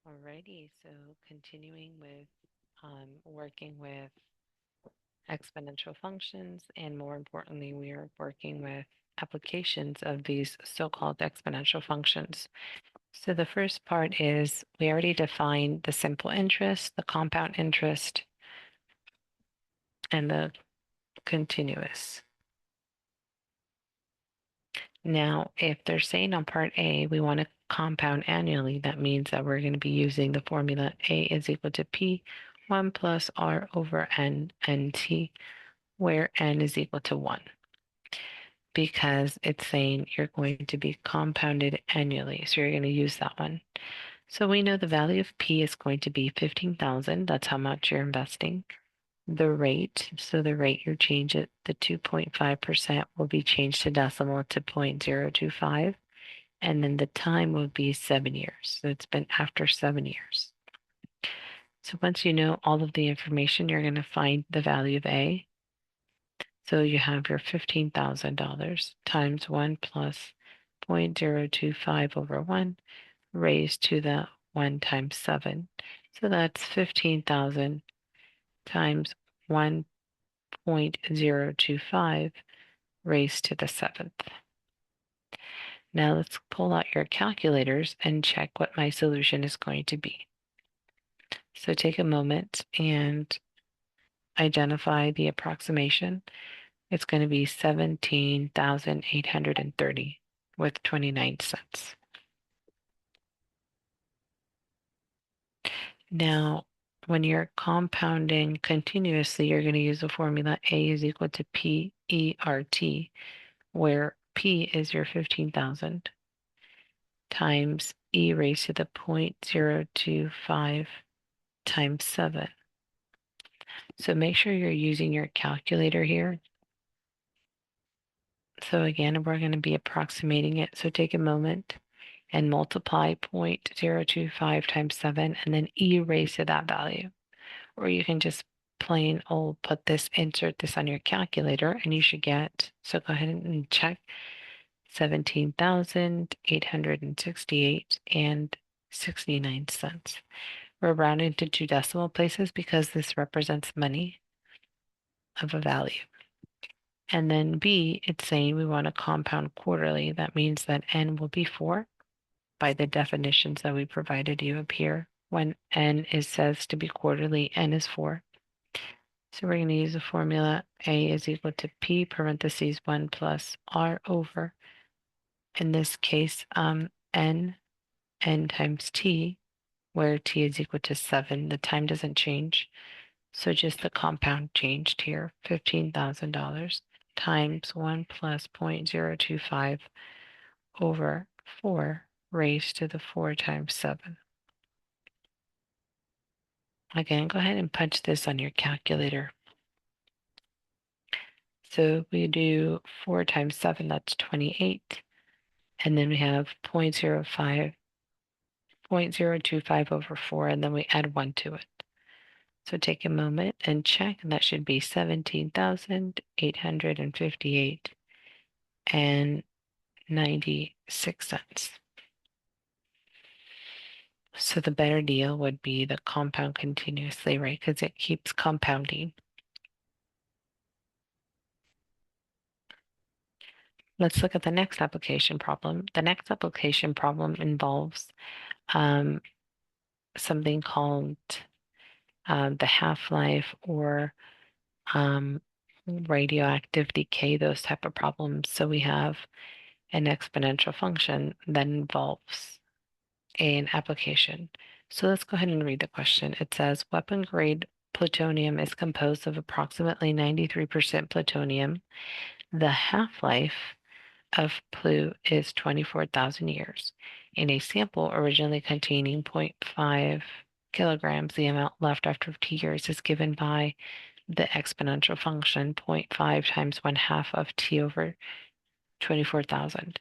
Alrighty, so continuing with working with exponential functions, and more importantly, we are working with applications of these so-called exponential functions. So the first part is we already defined the simple interest, the compound interest, and the continuous. Now, if they're saying on part A, we want to compound annually, that means that we're going to be using the formula A is equal to P 1 plus R over N NT, where N is equal to 1, because it's saying you're going to be compounded annually. So you're going to use that one. So we know the value of P is going to be 15,000. That's how much you're investing. The rate, so the rate you change it, the 2.5% will be changed to decimal to 0.025. And then the time will be 7 years. So it's been after 7 years. So once you know all of the information, you're going to find the value of A. So you have your $15,000 times 1 plus 0.025 over 1 raised to the 1 times 7. So that's 15,000 times 1.025 raised to the 7th. Now let's pull out your calculators and check what my solution is going to be. So take a moment and identify the approximation. It's going to be 17,830 with 29 cents. Now, when you're compounding continuously, you're going to use the formula A is equal to PERT, where P is your 15,000 times E raised to the 0.025 times 7. So make sure you're using your calculator here. So again, we're going to be approximating it. So take a moment and multiply 0.025 times 7 and then E raised to that value. Or you can just plain old insert this on your calculator and you should get, so go ahead and check 17,868 and 69 cents. We're rounding to 2 decimal places because this represents money of a value. And then B, it's saying we want to compound quarterly. That means that N will be 4 by the definitions that we provided you up here. When N says to be quarterly, N is 4. So we're going to use the formula A is equal to P parentheses 1 plus R over, in this case, N times T, where T is equal to 7. The time doesn't change. So just the compound changed here, $15,000 times 1 plus 0.025 over 4 raised to the 4 times 7. Again, go ahead and punch this on your calculator. So we do 4 times 7, that's 28. And then we have 0.025 over 4, and then we add 1 to it. So take a moment and check, and that should be 17,858 and 96 cents. So the better deal would be the compound continuously, right? Because it keeps compounding. Let's look at the next application problem. The next application problem involves something called the half-life or radioactive decay, those type of problems. So we have an exponential function that involves an application. So let's go ahead and read the question. It says weapon grade plutonium is composed of approximately 93% plutonium. The half-life of Plu is 24,000 years. In a sample originally containing 0.5 kilograms, the amount left after 50 years is given by the exponential function 0.5 times 1/2 of t over 24,000.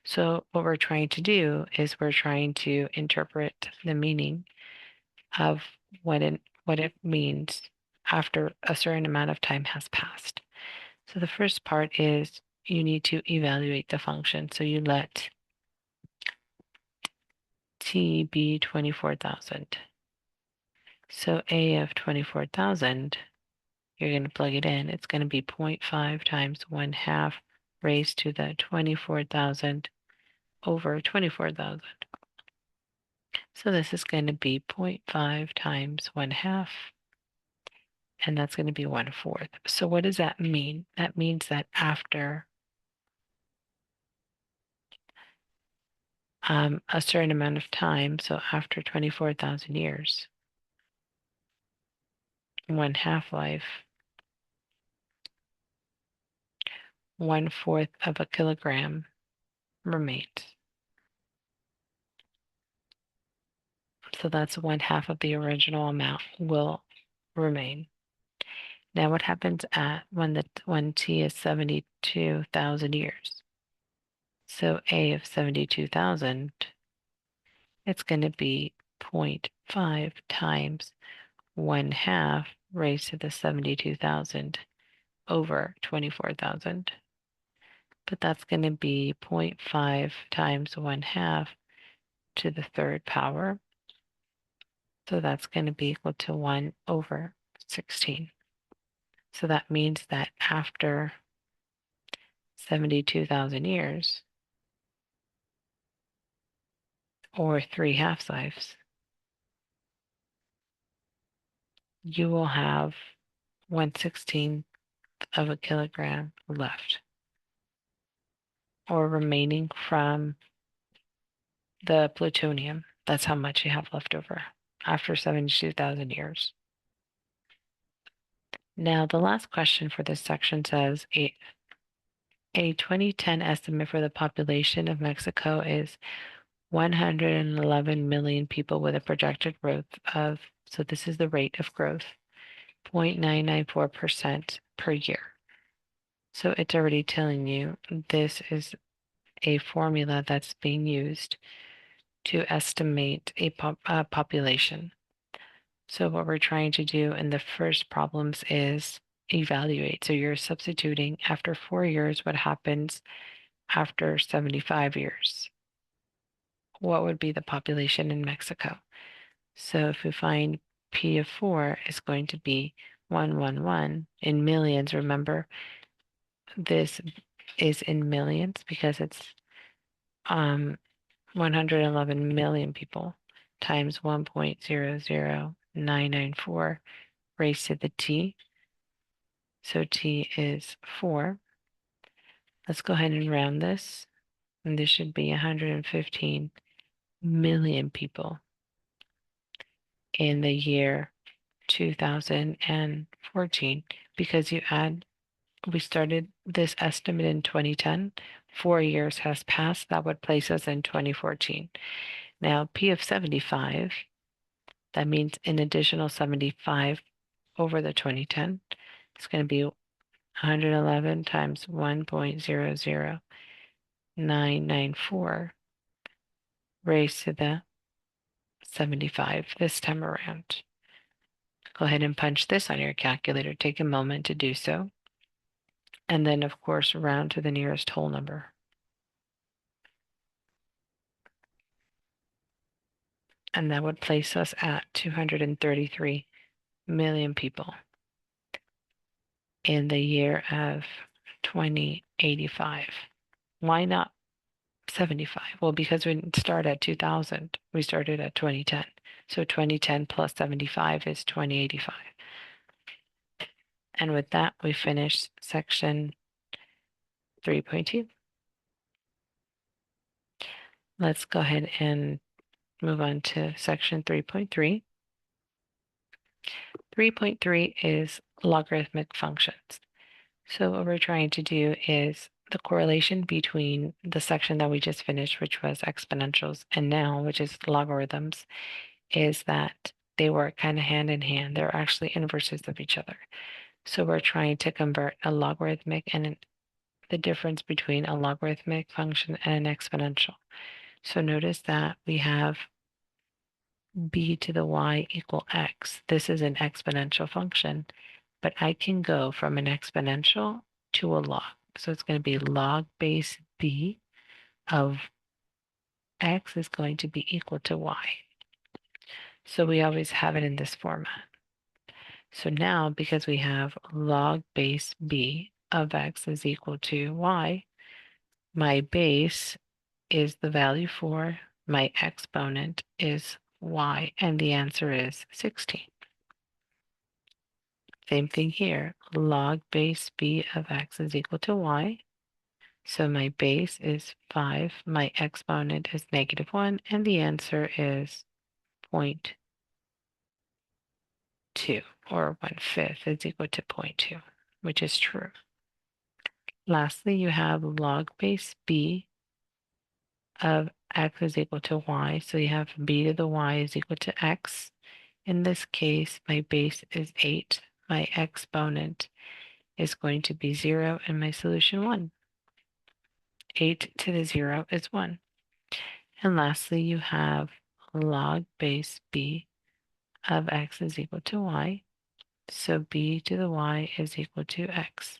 So what we're trying to do is we're trying to interpret the meaning of what it means after a certain amount of time has passed. So the first part is you need to evaluate the function. So you let t be 24,000. So a of 24,000, you're going to plug it in. It's going to be 0.5 times 1/2 raised to the 24,000 over 24,000. So this is going to be 0.5 times 1/2, and that's going to be 1/4. So what does that mean? That means that after a certain amount of time, so after 24,000 years, 1/2 life, 1/4 of a kilogram remains. So that's 1/2 of the original amount will remain. Now what happens at when t is 72,000 years? So a of 72,000, it's going to be 0.5 times 1/2 raised to the 72,000 over 24,000. But that's going to be 0.5 times 1/2 to the third power. So that's going to be equal to 1 over 16. So that means that after 72,000 years, or 3 half-lives, you will have 1/16 of a kilogram left, or remaining from the plutonium. That's how much you have left over after 72,000 years. Now, the last question for this section says a 2010 estimate for the population of Mexico is 111 million people with a projected growth of, so this is the rate of growth, 0.994% per year. So it's already telling you this is a formula that's being used to estimate a population. So what we're trying to do in the first problems is evaluate. So you're substituting after 4 years, what happens after 75 years? What would be the population in Mexico? So if we find P of 4 is going to be 111 in millions, remember this is in millions because it's 111 million people times 1.00994 raised to the t. So t is 4. Let's go ahead and round this. And this should be 115 million people in the year 2014 because we started this estimate in 2010. 4 years has passed. That would place us in 2014. Now, P of 75, that means an additional 75 over the 2010. It's going to be 111 times 1.00994 raised to the 75 this time around. Go ahead and punch this on your calculator. Take a moment to do so. And then, of course, round to the nearest whole number. And that would place us at 233 million people in the year of 2085. Why not 75? Well, because we didn't start at 2000. We started at 2010. So 2010 plus 75 is 2085. And with that, we finish section 3.2. Let's go ahead and move on to section 3.3. 3.3 is logarithmic functions. So what we're trying to do is the correlation between the section that we just finished, which was exponentials, and now, which is logarithms, is that they work kind of hand in hand. They're actually inverses of each other. So we're trying to convert a logarithmic and the difference between a logarithmic function and an exponential. So notice that we have b to the y equal x. This is an exponential function, but I can go from an exponential to a log. So it's going to be log base b of x is going to be equal to y. So we always have it in this format. So now, because we have log base b of x is equal to y, my base is the value 4, my exponent is y, and the answer is 16. Same thing here, log base b of x is equal to y. So my base is 5, my exponent is -1, and the answer is 0.2, or 1/5 is equal to 0.2, which is true. Lastly, you have log base b of x is equal to y. So you have b to the y is equal to x. In this case, my base is 8. My exponent is going to be 0, and my solution 1. 8 to the 0 is 1. And lastly, you have log base b of x is equal to y. So b to the y is equal to x.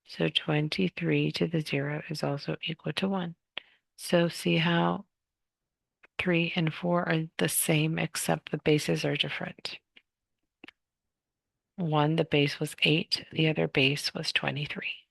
So 23 to the 0 is also equal to 1. So see how 3 and 4 are the same except the bases are different. One, the base was 8, the other base was 23.